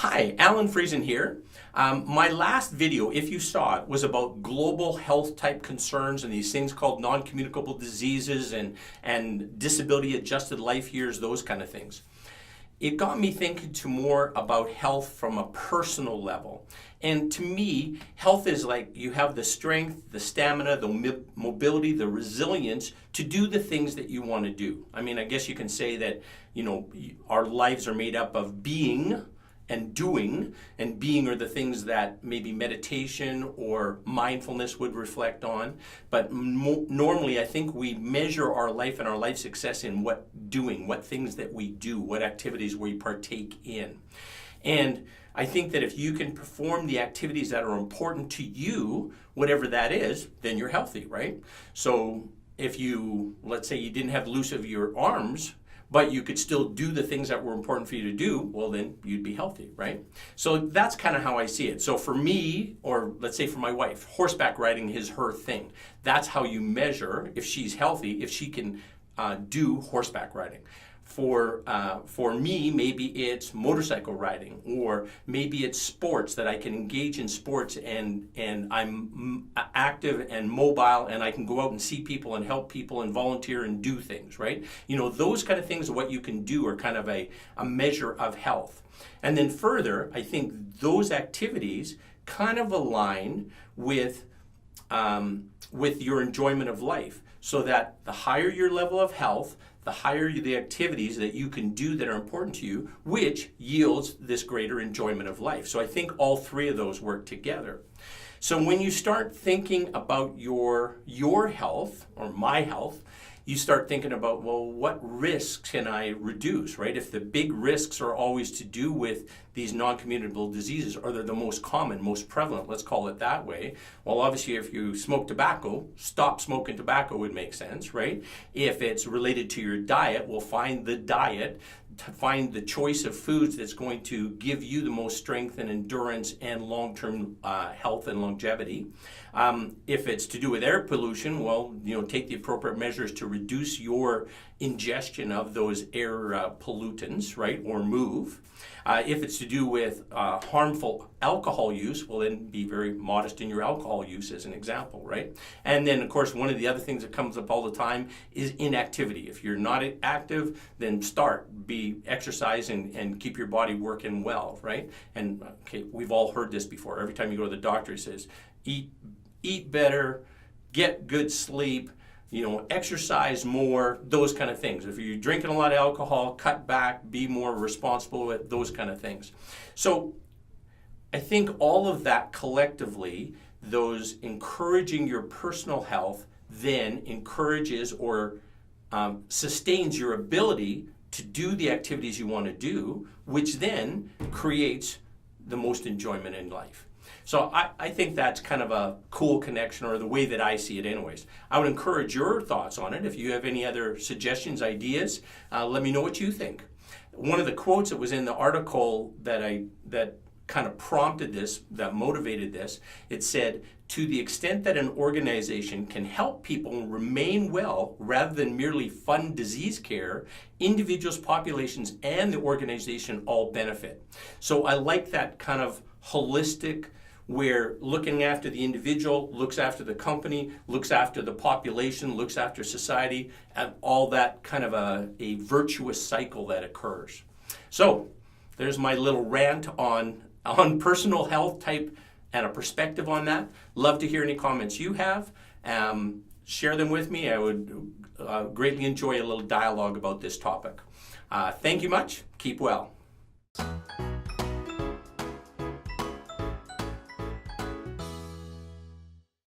Hi, Alan Friesen here. My last video, if you saw it, was about global health type concerns and these things called non-communicable diseases and disability adjusted life years, those kind of things. It got me thinking more about health from a personal level. And to me, health is like you have the strength, the stamina, the mobility, the resilience to do the things that you want to do. I mean, I guess you can say that, our lives are made up of being and doing, and being are the things that maybe meditation or mindfulness would reflect on. But normally I think we measure our life and our life success in what things that we do, what activities we partake in. And I think that if you can perform the activities that are important to you, whatever that is, then you're healthy, right? So if let's say you didn't have use of your arms, but you could still do the things that were important for you to do, well, then you'd be healthy, right? So that's kind of how I see it. So for me, or let's say for my wife, horseback riding is her thing. That's how you measure if she's healthy, if she can do horseback riding. For me, maybe it's motorcycle riding, or maybe it's sports, that I can engage in sports and I'm active and mobile and I can go out and see people and help people and volunteer and do things, right? Those kind of things, what you can do are kind of a measure of health. And then further, I think those activities kind of align with your enjoyment of life, so that the higher your level of health, the higher the activities that you can do that are important to you, which yields this greater enjoyment of life. So I think all three of those work together. So when you start thinking about your health, or my health, you start thinking about, well, what risks can I reduce, right? If the big risks are always to do with these non-communicable diseases, or they're the most common, most prevalent, let's call it that way, well, obviously, if you smoke tobacco, stop smoking tobacco would make sense, right? If it's related to your diet, we'll find the diet, to find the choice of foods that's going to give you the most strength and endurance and long-term health and longevity. If it's to do with air pollution, well, take the appropriate measures to reduce your ingestion of those air pollutants, right, or move. If it's to do with harmful alcohol use, well, then be very modest in your alcohol use as an example, right? And then, of course, one of the other things that comes up all the time is inactivity. If you're not active, then exercise and keep your body working well, right? And okay, we've all heard this before. Every time you go to the doctor, he says, eat better, get good sleep, exercise more, those kind of things. If you're drinking a lot of alcohol, cut back, be more responsible with those kind of things. So I think all of that collectively, those encouraging your personal health, then encourages or sustains your ability to do the activities you want to do, which then creates the most enjoyment in life. So I think that's kind of a cool connection, or the way that I see it anyways. I would encourage your thoughts on it. If you have any other suggestions, ideas, let me know what you think. One of the quotes that was in the article that kind of prompted this, that motivated this, it said, "To the extent that an organization can help people remain well rather than merely fund disease care, individuals, populations, and the organization all benefit." So I like that kind of holistic, where looking after the individual, looks after the company, looks after the population, looks after society, and all that kind of a virtuous cycle that occurs. So there's my little rant on personal health type and a perspective on that. Love to hear any comments you have. Share them with me. I would greatly enjoy a little dialogue about this topic. Thank you much. Keep well.